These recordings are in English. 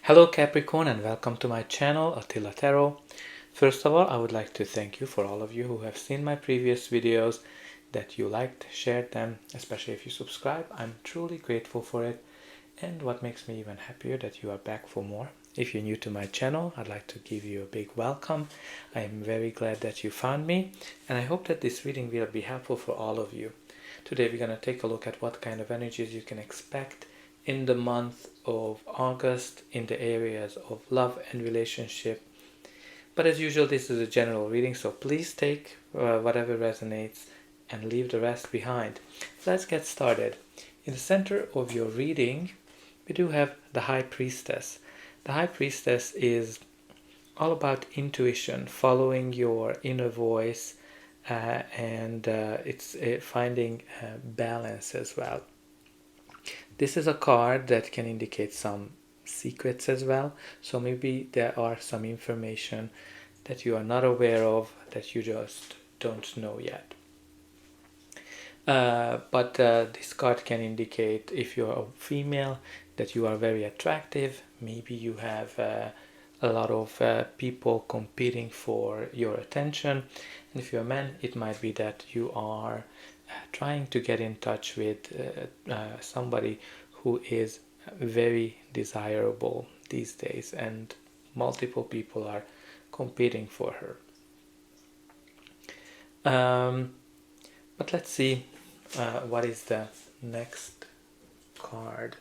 Hello Capricorn and welcome to my channel Attila Tarot. First of all, I would like to thank you for all of you who have seen my previous videos, that you liked, shared them, especially if you subscribe. I'm truly grateful for it, and what makes me even happier that you are back for more. If you're new to my channel, I'd like to give you a big welcome. I am very glad that you found me, and I hope that this reading will be helpful for all of you. Today we're going to take a look at what kind of energies you can expect in the month of August in the areas of love and relationship. But as usual, this is a general reading, so please take whatever resonates and leave the rest behind. Let's get started. In the center of your reading, we do have the High Priestess. The High Priestess is all about intuition, following your inner voice, and it's finding balance as well. This is a card that can indicate some secrets as well, so maybe there are some information that you are not aware of, that you just don't know yet. But this card can indicate, if you're a female, that you are very attractive. Maybe you have a lot of people competing for your attention. And if you're a man, it might be that you are trying to get in touch with somebody who is very desirable these days, and multiple people are competing for her. But let's see what is the next card.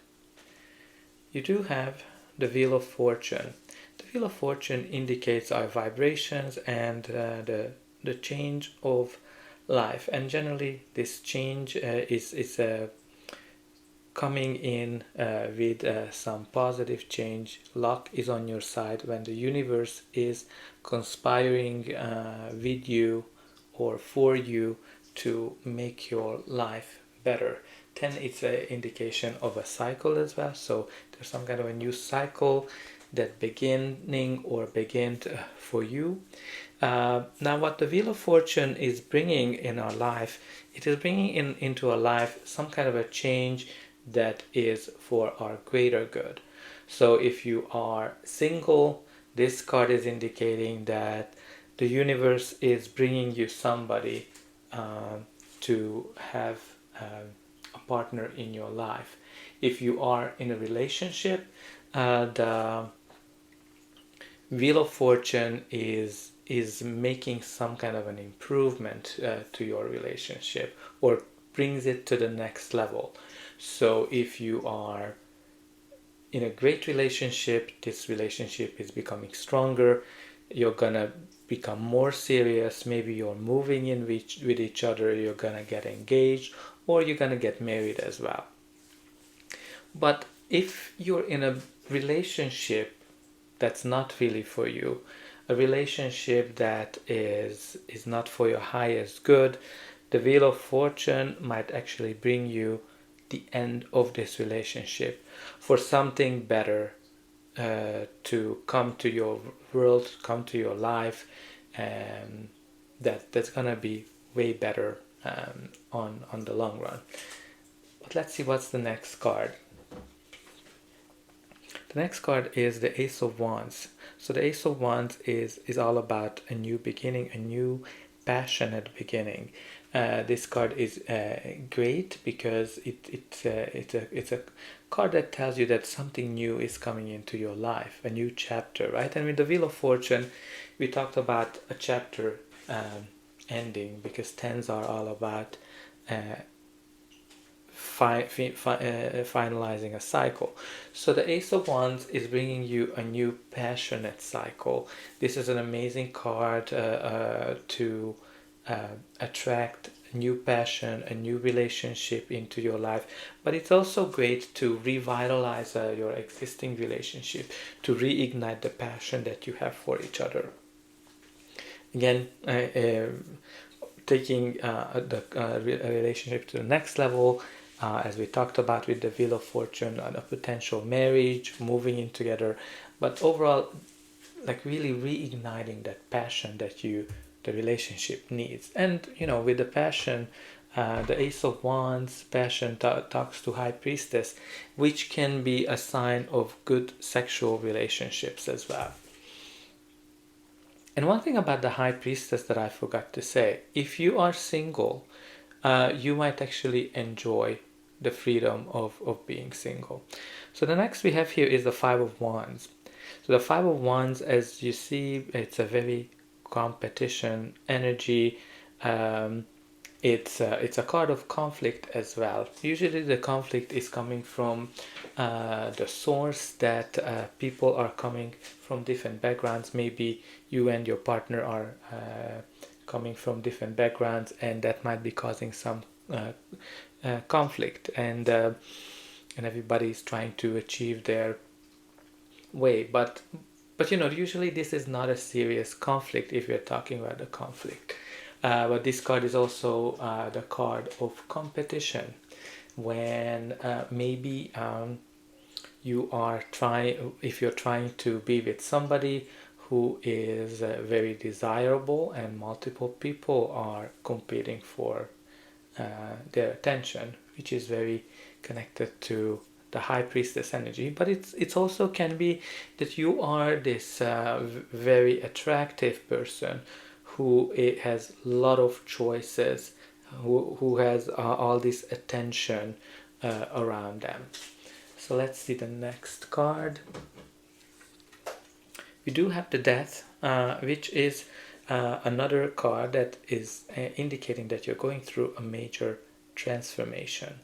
You do have the Wheel of Fortune. The Wheel of Fortune indicates our vibrations and the change of life, and generally this change is coming in with some positive change. Luck is on your side when the universe is conspiring with you or for you to make your life better. Then it's an indication of a cycle as well, so there's some kind of a new cycle that beginning or begin for you. Now what the Wheel of Fortune is bringing in our life, it is bringing into our life some kind of a change that is for our greater good. So if you are single, this card is indicating that the universe is bringing you somebody to have a partner in your life. If you are in a relationship, the Wheel of Fortune is making some kind of an improvement to your relationship, or brings it to the next level. So if you are in a great relationship, this relationship is becoming stronger, you're gonna become more serious, maybe you're moving in with each other, you're gonna get engaged, or you're gonna get married as well. But if you're in a relationship that's not really for you, a relationship that is not for your highest good, the Wheel of Fortune might actually bring you the end of this relationship, for something better to come to your world, come to your life, and that's gonna be way better on the long run. But let's see what's the next card. The next card is the Ace of Wands. So the Ace of Wands is all about a new beginning, a new passionate beginning. This card is great because it's a card that tells you that something new is coming into your life, a new chapter, right? And with the Wheel of Fortune, we talked about a chapter ending, because tens are all about finalizing a cycle. So the Ace of Wands is bringing you a new passionate cycle. This is an amazing card to attract new passion, a new relationship into your life. But it's also great to revitalize your existing relationship, to reignite the passion that you have for each other. Again, taking the relationship to the next level, as we talked about with the Wheel of Fortune, a potential marriage, moving in together, but overall, like really reigniting that passion that the relationship needs. And with the passion, The Ace of Wands, Passion, talks to High Priestess, which can be a sign of good sexual relationships as well. And one thing about the High Priestess that I forgot to say, if you are single, you might actually enjoy the freedom of being single. So the next we have here is the Five of Wands. So the Five of Wands, as you see, it's a very competition energy. It's a card of conflict as well. Usually the conflict is coming from the source that people are coming from different backgrounds. Maybe you and your partner are coming from different backgrounds, and that might be causing some conflict, and everybody is trying to achieve their way. But usually this is not a serious conflict if you're talking about the conflict. But this card is also the card of competition, when maybe you are if you're trying to be with somebody who is very desirable, and multiple people are competing for their attention, which is very connected to the High Priestess energy. But it's also can be that you are this very attractive person who has a lot of choices, who has all this attention around them. So let's see the next card. We do have the Death, which is another card that is indicating that you're going through a major transformation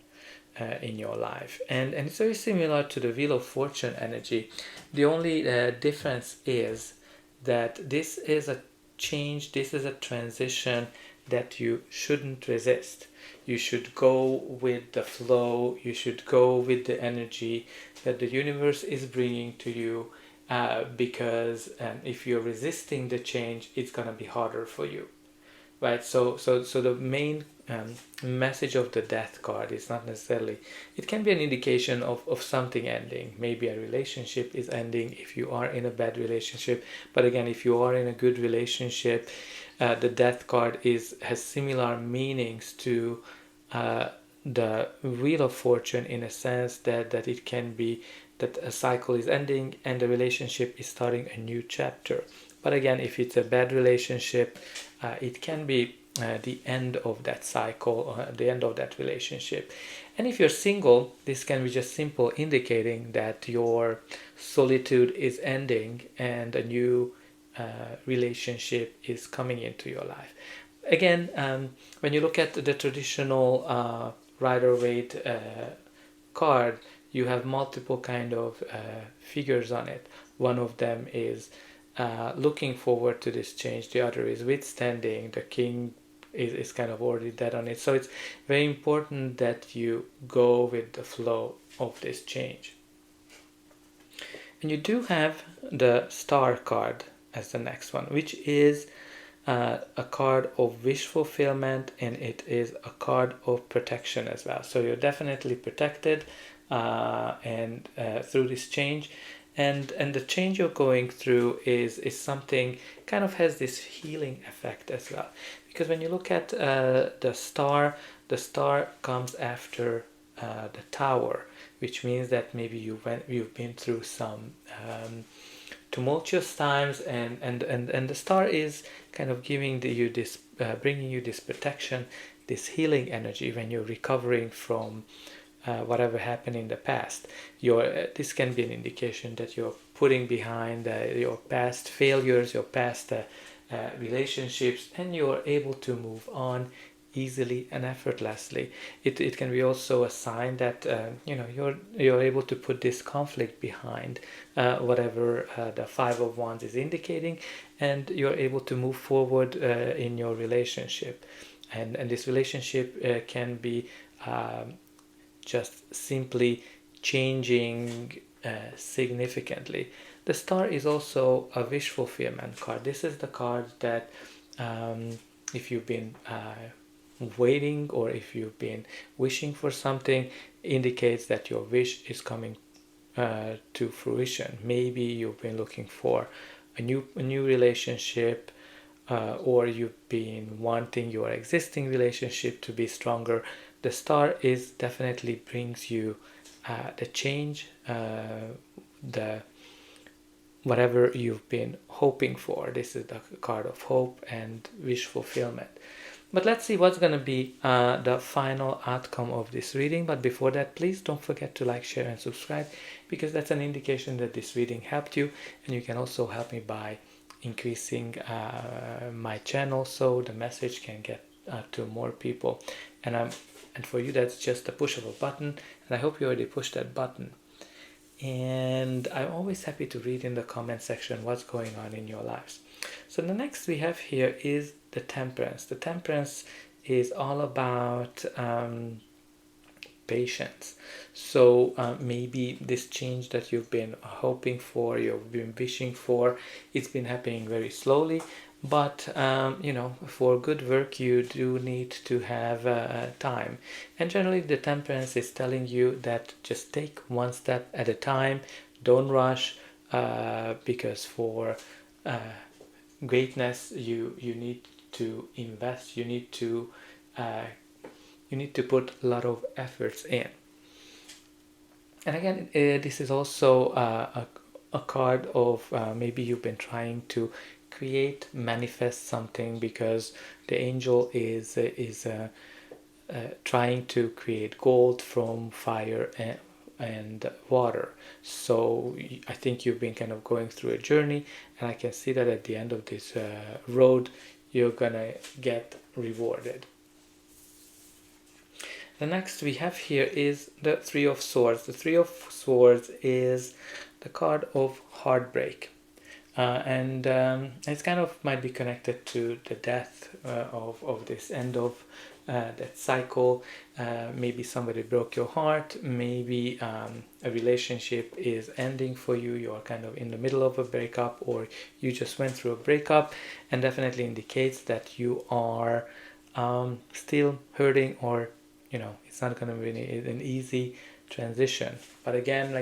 in your life, and it's very similar to the Wheel of Fortune energy. The only difference is that this is a change, this is a transition that you shouldn't resist. You should go with the flow, you should go with the energy that the universe is bringing to you, because if you're resisting the change, it's gonna be harder for you, right? So the main message of the Death card is not necessarily, it can be an indication of something ending. Maybe a relationship is ending if you are in a bad relationship, but again, if you are in a good relationship, the Death card has similar meanings to the Wheel of Fortune, in a sense that it can be that a cycle is ending and the relationship is starting a new chapter. But again, if it's a bad relationship, it can be the end of that cycle, the end of that relationship. And if you're single, this can be just simple indicating that your solitude is ending and a new relationship is coming into your life. Again, when you look at the traditional Rider-Waite card, you have multiple kind of figures on it. One of them is looking forward to this change, the other is withstanding. The King is kind of already dead on it. So it's very important that you go with the flow of this change. And you do have the Star card as the next one, which is a card of wish fulfillment, and it is a card of protection as well. So you're definitely protected and through this change, and the change you're going through is something kind of has this healing effect as well. Because when you look at the star comes after the Tower, which means that maybe you've been through some tumultuous times, and the Star is kind of giving you this, bringing you this protection, this healing energy when you're recovering from whatever happened in the past. This can be an indication that you're putting behind your past failures, your past relationships, and you're able to move on easily and effortlessly. It can be also a sign that you're able to put this conflict behind, whatever the Five of Wands is indicating, and you're able to move forward in your relationship. And this relationship can be just simply changing significantly. The Star is also a wish fulfillment card. This is the card that if you've been waiting, or if you've been wishing for something, indicates that your wish is coming to fruition. Maybe you've been looking for a new relationship, or you've been wanting your existing relationship to be stronger, the star is definitely brings you the change, the whatever you've been hoping for. This is the card of hope and wish fulfillment. But let's see what's going to be the final outcome of this reading. But before that, please don't forget to like, share, and subscribe, because that's an indication that this reading helped you. And you can also help me by increasing my channel so the message can get to more people. And for you, that's just a push of a button. And I hope you already pushed that button. And I'm always happy to read in the comment section what's going on in your lives. So the next we have here is the Temperance. The Temperance is all about patience. So maybe this change that you've been hoping for, you've been wishing for, it's been happening very slowly. But for good work you do need to have time, and generally the Temperance is telling you that just take one step at a time, don't rush, because for greatness you need to invest, you need to put a lot of efforts in. And again, this is also a card of maybe you've been trying to create, manifest something, because the angel is trying to create gold from fire and water. So I think you've been kind of going through a journey, and I can see that at the end of this road you're gonna get rewarded. The next we have here is the Three of Swords. The Three of Swords is the card of heartbreak. And it's kind of might be connected to the death of this end of that cycle. Maybe somebody broke your heart, maybe a relationship is ending for you, you're kind of in the middle of a breakup, or you just went through a breakup, and definitely indicates that you are still hurting, or it's not going to be an easy transition. But again,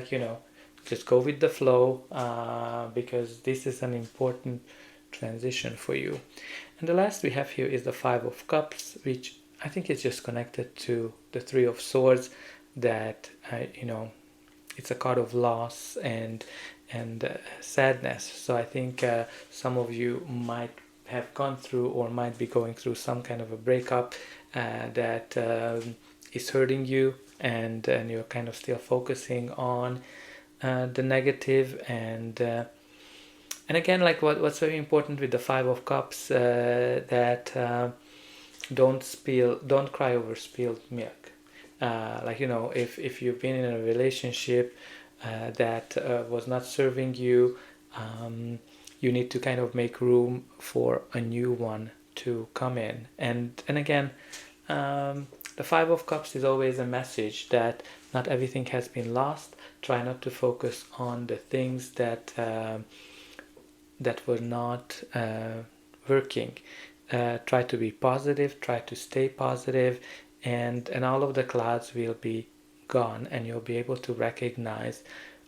just go with the flow, because this is an important transition for you. And the last we have here is the Five of Cups, which I think is just connected to the Three of Swords, that it's a card of loss and sadness. So I think some of you might have gone through or might be going through some kind of a breakup that is hurting you, and you're kind of still focusing on the negative, and again, what's very important with the Five of Cups, that don't cry over spilled milk. If you've been in a relationship that was not serving you, you need to kind of make room for a new one to come in. And again, the Five of Cups is always a message that not everything has been lost. Try not to focus on the things that were not working. Try to be positive, try to stay positive, and all of the clouds will be gone, and you'll be able to recognize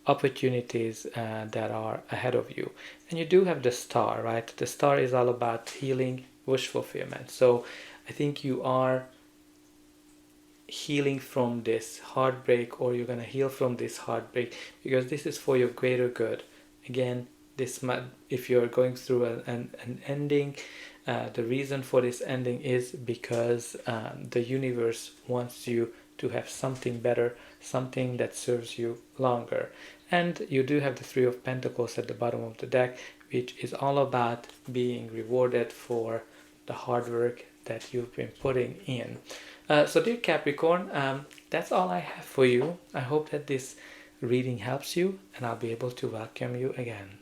opportunities that are ahead of you. And you do have the Star, right? The Star is all about healing, wish fulfillment. So I think you are healing from this heartbreak, or you're going to heal from this heartbreak, because this is for your greater good. Again, if you're going through an ending, the reason for this ending is because the universe wants you to have something better, something that serves you longer. And you do have the Three of Pentacles at the bottom of the deck, which is all about being rewarded for the hard work that you've been putting in. So dear Capricorn, that's all I have for you. I hope that this reading helps you, and I'll be able to welcome you again.